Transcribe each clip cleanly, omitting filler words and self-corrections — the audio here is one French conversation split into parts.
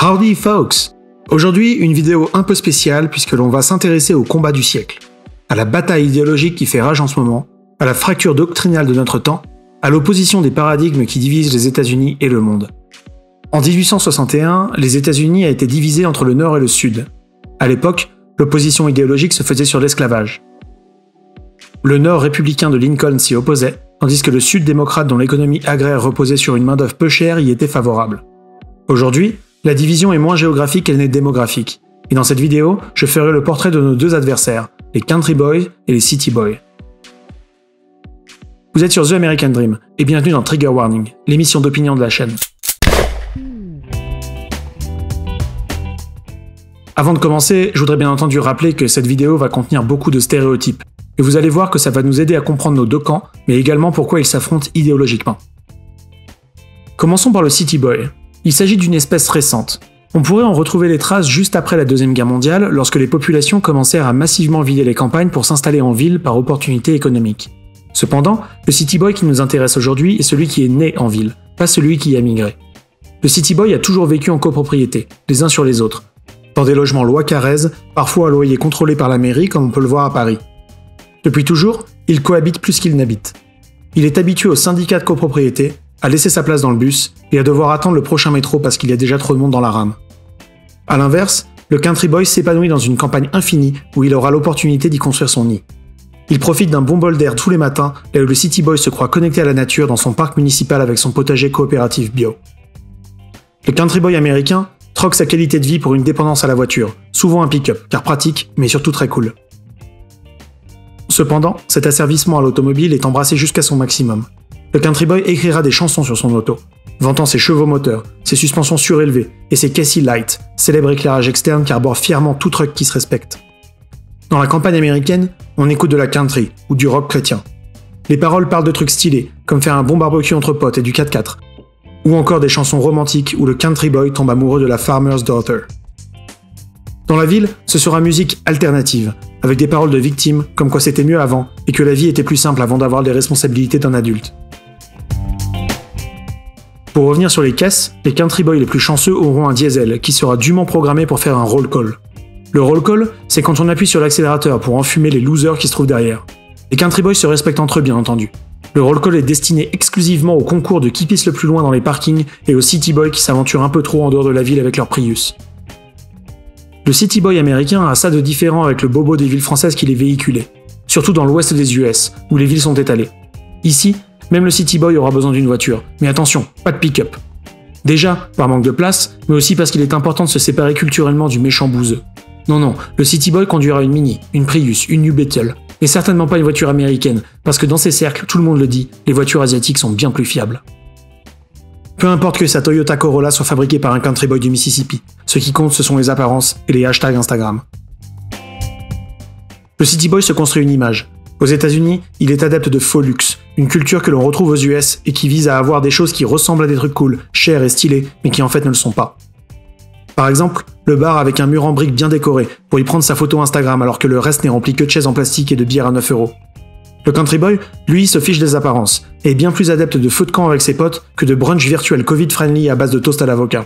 Howdy folks! Aujourd'hui, une vidéo un peu spéciale puisque l'on va s'intéresser au combat du siècle, à la bataille idéologique qui fait rage en ce moment, à la fracture doctrinale de notre temps, à l'opposition des paradigmes qui divisent les États-Unis et le monde. En 1861, les États-Unis a été divisés entre le Nord et le Sud. À l'époque, l'opposition idéologique se faisait sur l'esclavage. Le Nord républicain de Lincoln s'y opposait, tandis que le Sud démocrate dont l'économie agraire reposait sur une main-d'œuvre peu chère y était favorable. Aujourd'hui, la division est moins géographique qu'elle n'est démographique. Et dans cette vidéo, je ferai le portrait de nos deux adversaires, les Country Boys et les City Boys. Vous êtes sur The American Dream, et bienvenue dans Trigger Warning, l'émission d'opinion de la chaîne. Avant de commencer, je voudrais bien entendu rappeler que cette vidéo va contenir beaucoup de stéréotypes, et vous allez voir que ça va nous aider à comprendre nos deux camps, mais également pourquoi ils s'affrontent idéologiquement. Commençons par le City Boy. Il s'agit d'une espèce récente. On pourrait en retrouver les traces juste après la Deuxième Guerre mondiale, lorsque les populations commencèrent à massivement vider les campagnes pour s'installer en ville par opportunité économique. Cependant, le City Boy qui nous intéresse aujourd'hui est celui qui est né en ville, pas celui qui y a migré. Le City Boy a toujours vécu en copropriété, les uns sur les autres, dans des logements loi Carrez, parfois à loyer contrôlé par la mairie comme on peut le voir à Paris. Depuis toujours, il cohabite plus qu'il n'habite. Il est habitué au syndicat de copropriété, à laisser sa place dans le bus et à devoir attendre le prochain métro parce qu'il y a déjà trop de monde dans la rame. A l'inverse, le Country Boy s'épanouit dans une campagne infinie où il aura l'opportunité d'y construire son nid. Il profite d'un bon bol d'air tous les matins là où le City Boy se croit connecté à la nature dans son parc municipal avec son potager coopératif bio. Le Country Boy américain troque sa qualité de vie pour une dépendance à la voiture, souvent un pick-up, car pratique, mais surtout très cool. Cependant, cet asservissement à l'automobile est embrassé jusqu'à son maximum. Le Country Boy écrira des chansons sur son auto, vantant ses chevaux moteurs, ses suspensions surélevées et ses Casey Light, célèbre éclairage externe qui arbore fièrement tout truck qui se respecte. Dans la campagne américaine, on écoute de la country ou du rock chrétien. Les paroles parlent de trucs stylés, comme faire un bon barbecue entre potes et du 4x4, ou encore des chansons romantiques où le Country Boy tombe amoureux de la Farmer's Daughter. Dans la ville, ce sera musique alternative, avec des paroles de victimes, comme quoi c'était mieux avant, et que la vie était plus simple avant d'avoir les responsabilités d'un adulte. Pour revenir sur les caisses, les Country Boys les plus chanceux auront un diesel qui sera dûment programmé pour faire un roll call. Le roll call, c'est quand on appuie sur l'accélérateur pour enfumer les losers qui se trouvent derrière. Les Country Boys se respectent entre eux bien entendu. Le roll call est destiné exclusivement au concours de qui pisse le plus loin dans les parkings et aux City Boys qui s'aventurent un peu trop en dehors de la ville avec leur Prius. Le City Boy américain a ça de différent avec le bobo des villes françaises qu'il est véhiculé, surtout dans l'ouest des US, où les villes sont étalées. Ici, même le City Boy aura besoin d'une voiture, mais attention, pas de pick-up. Déjà, par manque de place, mais aussi parce qu'il est important de se séparer culturellement du méchant bouseux. Non, le City Boy conduira une Mini, une Prius, une New Beetle, et certainement pas une voiture américaine, parce que dans ces cercles, tout le monde le dit, les voitures asiatiques sont bien plus fiables. Peu importe que sa Toyota Corolla soit fabriquée par un Country Boy du Mississippi, ce qui compte ce sont les apparences et les hashtags Instagram. Le City Boy se construit une image. Aux États-Unis, il est adepte de faux luxe, une culture que l'on retrouve aux US et qui vise à avoir des choses qui ressemblent à des trucs cool, chers et stylés, mais qui en fait ne le sont pas. Par exemple, le bar avec un mur en briques bien décoré, pour y prendre sa photo Instagram alors que le reste n'est rempli que de chaises en plastique et de bières à 9€. Le Country Boy, lui, se fiche des apparences, et est bien plus adepte de feux de camp avec ses potes que de brunch virtuel Covid-friendly à base de toast à l'avocat.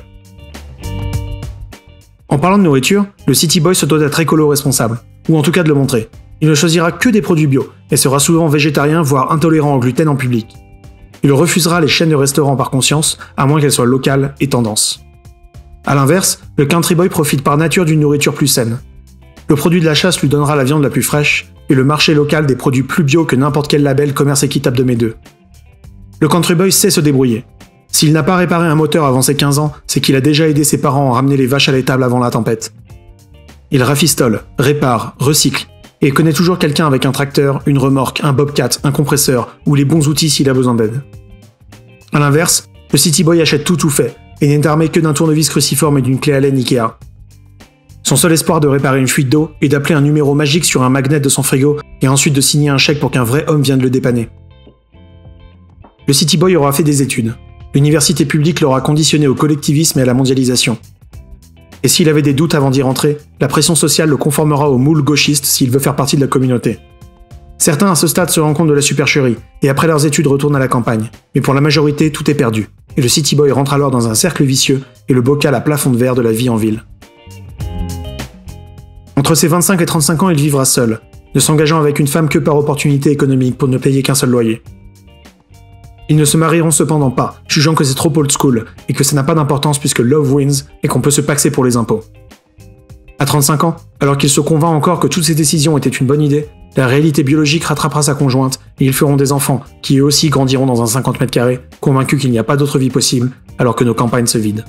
En parlant de nourriture, le City Boy se doit d'être écolo-responsable, ou en tout cas de le montrer. Il ne choisira que des produits bio, et sera souvent végétarien voire intolérant au gluten en public. Il refusera les chaînes de restaurants par conscience, à moins qu'elles soient locales et tendance. A l'inverse, le Country Boy profite par nature d'une nourriture plus saine. Le produit de la chasse lui donnera la viande la plus fraîche, et le marché local des produits plus bio que n'importe quel label commerce équitable de mes deux. Le Country Boy sait se débrouiller. S'il n'a pas réparé un moteur avant ses 15 ans, c'est qu'il a déjà aidé ses parents à ramener les vaches à l'étable avant la tempête. Il rafistole, répare, recycle, et connaît toujours quelqu'un avec un tracteur, une remorque, un bobcat, un compresseur, ou les bons outils s'il a besoin d'aide. A l'inverse, le City Boy achète tout fait, et n'est armé que d'un tournevis cruciforme et d'une clé Allen Ikea. Son seul espoir de réparer une fuite d'eau est d'appeler un numéro magique sur un magnet de son frigo et ensuite de signer un chèque pour qu'un vrai homme vienne le dépanner. Le City Boy aura fait des études. L'université publique l'aura conditionné au collectivisme et à la mondialisation. Et s'il avait des doutes avant d'y rentrer, la pression sociale le conformera au moule gauchiste s'il veut faire partie de la communauté. Certains à ce stade se rendent compte de la supercherie, et après leurs études retournent à la campagne. Mais pour la majorité, tout est perdu, et le city boy rentre alors dans un cercle vicieux et le bocal à plafond de verre de la vie en ville. Entre ses 25 et 35 ans, il vivra seul, ne s'engageant avec une femme que par opportunité économique pour ne payer qu'un seul loyer. Ils ne se marieront cependant pas, jugeant que c'est trop old school, et que ça n'a pas d'importance puisque love wins et qu'on peut se paxer pour les impôts. À 35 ans, alors qu'il se convainc encore que toutes ses décisions étaient une bonne idée, la réalité biologique rattrapera sa conjointe et ils feront des enfants qui eux aussi grandiront dans un 50 mètres carrés, convaincus qu'il n'y a pas d'autre vie possible alors que nos campagnes se vident.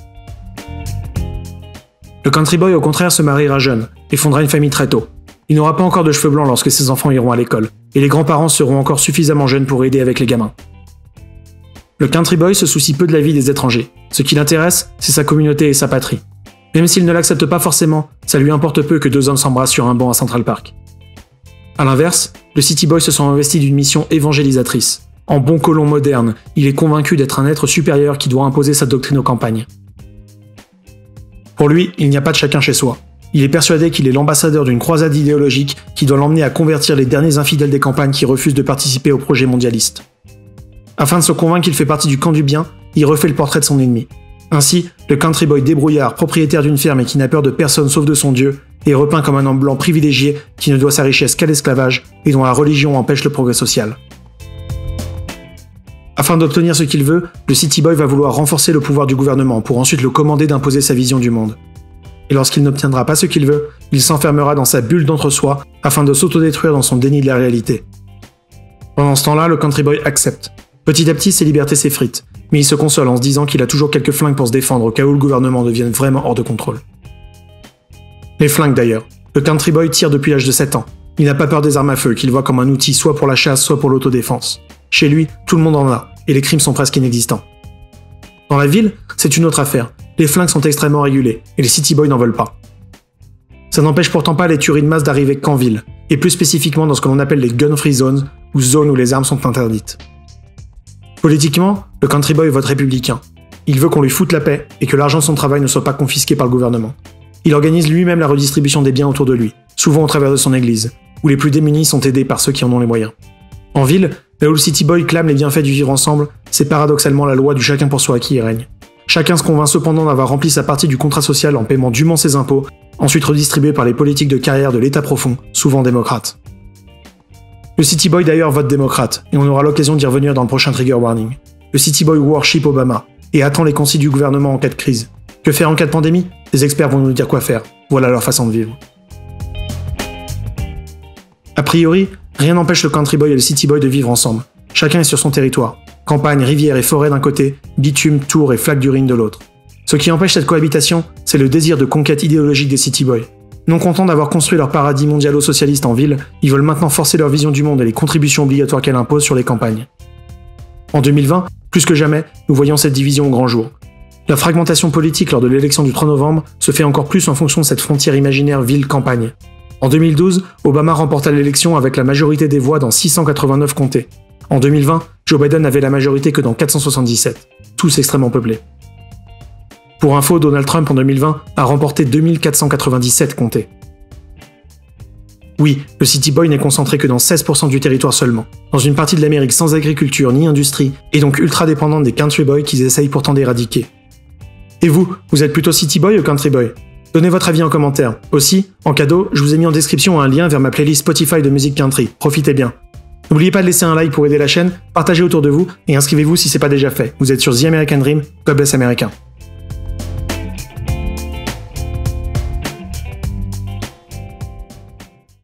Le country boy au contraire se mariera jeune et fondera une famille très tôt. Il n'aura pas encore de cheveux blancs lorsque ses enfants iront à l'école, et les grands-parents seront encore suffisamment jeunes pour aider avec les gamins. Le country boy se soucie peu de la vie des étrangers. Ce qui l'intéresse, c'est sa communauté et sa patrie. Même s'il ne l'accepte pas forcément, ça lui importe peu que deux hommes s'embrassent sur un banc à Central Park. A l'inverse, le city boy se sent investi d'une mission évangélisatrice. En bon colon moderne, il est convaincu d'être un être supérieur qui doit imposer sa doctrine aux campagnes. Pour lui, il n'y a pas de chacun chez soi. Il est persuadé qu'il est l'ambassadeur d'une croisade idéologique qui doit l'emmener à convertir les derniers infidèles des campagnes qui refusent de participer au projet mondialiste. Afin de se convaincre qu'il fait partie du camp du bien, il refait le portrait de son ennemi. Ainsi, le country boy débrouillard, propriétaire d'une ferme et qui n'a peur de personne sauf de son Dieu, est repeint comme un homme blanc privilégié qui ne doit sa richesse qu'à l'esclavage et dont la religion empêche le progrès social. Afin d'obtenir ce qu'il veut, le city boy va vouloir renforcer le pouvoir du gouvernement pour ensuite le commander d'imposer sa vision du monde. Et lorsqu'il n'obtiendra pas ce qu'il veut, il s'enfermera dans sa bulle d'entre-soi afin de s'autodétruire dans son déni de la réalité. Pendant ce temps-là, le country boy accepte. Petit à petit, ses libertés s'effritent, mais il se console en se disant qu'il a toujours quelques flingues pour se défendre au cas où le gouvernement devienne vraiment hors de contrôle. Les flingues d'ailleurs. Le country boy tire depuis l'âge de 7 ans. Il n'a pas peur des armes à feu, qu'il voit comme un outil soit pour la chasse, soit pour l'autodéfense. Chez lui, tout le monde en a, et les crimes sont presque inexistants. Dans la ville, c'est une autre affaire. Les flingues sont extrêmement régulées, et les city boys n'en veulent pas. Ça n'empêche pourtant pas les tueries de masse d'arriver qu'en ville, et plus spécifiquement dans ce que l'on appelle les gun-free zones, ou zones où les armes sont interdites. Politiquement, le country boy vote républicain. Il veut qu'on lui foute la paix et que l'argent de son travail ne soit pas confisqué par le gouvernement. Il organise lui-même la redistribution des biens autour de lui, souvent au travers de son église, où les plus démunis sont aidés par ceux qui en ont les moyens. En ville, là où le city boy clame les bienfaits du vivre ensemble, c'est paradoxalement la loi du chacun pour soi qui y règne. Chacun se convainc cependant d'avoir rempli sa partie du contrat social en paiement dûment ses impôts, ensuite redistribués par les politiques de carrière de l'État profond, souvent démocrates. Le city boy d'ailleurs vote démocrate, et on aura l'occasion d'y revenir dans le prochain trigger warning. Le city boy worship Obama, et attend les consignes du gouvernement en cas de crise. Que faire en cas de pandémie? Les experts vont nous dire quoi faire. Voilà leur façon de vivre. A priori, rien n'empêche le country boy et le city boy de vivre ensemble. Chacun est sur son territoire. Campagne, rivière et forêt d'un côté, bitume, tours et flaques d'urine de l'autre. Ce qui empêche cette cohabitation, c'est le désir de conquête idéologique des city boys. Non contents d'avoir construit leur paradis mondialo-socialiste en ville, ils veulent maintenant forcer leur vision du monde et les contributions obligatoires qu'elle impose sur les campagnes. En 2020, plus que jamais, nous voyons cette division au grand jour. La fragmentation politique lors de l'élection du 3 novembre se fait encore plus en fonction de cette frontière imaginaire ville-campagne. En 2012, Obama remporta l'élection avec la majorité des voix dans 689 comtés. En 2020, Joe Biden n'avait la majorité que dans 477, tous extrêmement peuplés. Pour info, Donald Trump en 2020 a remporté 2497 comtés. Oui, le city boy n'est concentré que dans 16% du territoire seulement, dans une partie de l'Amérique sans agriculture ni industrie, et donc ultra dépendante des country boys qu'ils essayent pourtant d'éradiquer. Et vous êtes plutôt city boy ou country boy? Donnez votre avis en commentaire. Aussi, en cadeau, je vous ai mis en description un lien vers ma playlist Spotify de musique country, profitez bien. N'oubliez pas de laisser un like pour aider la chaîne, partagez autour de vous et inscrivez-vous si c'est pas déjà fait. Vous êtes sur The American Dream, God bless America.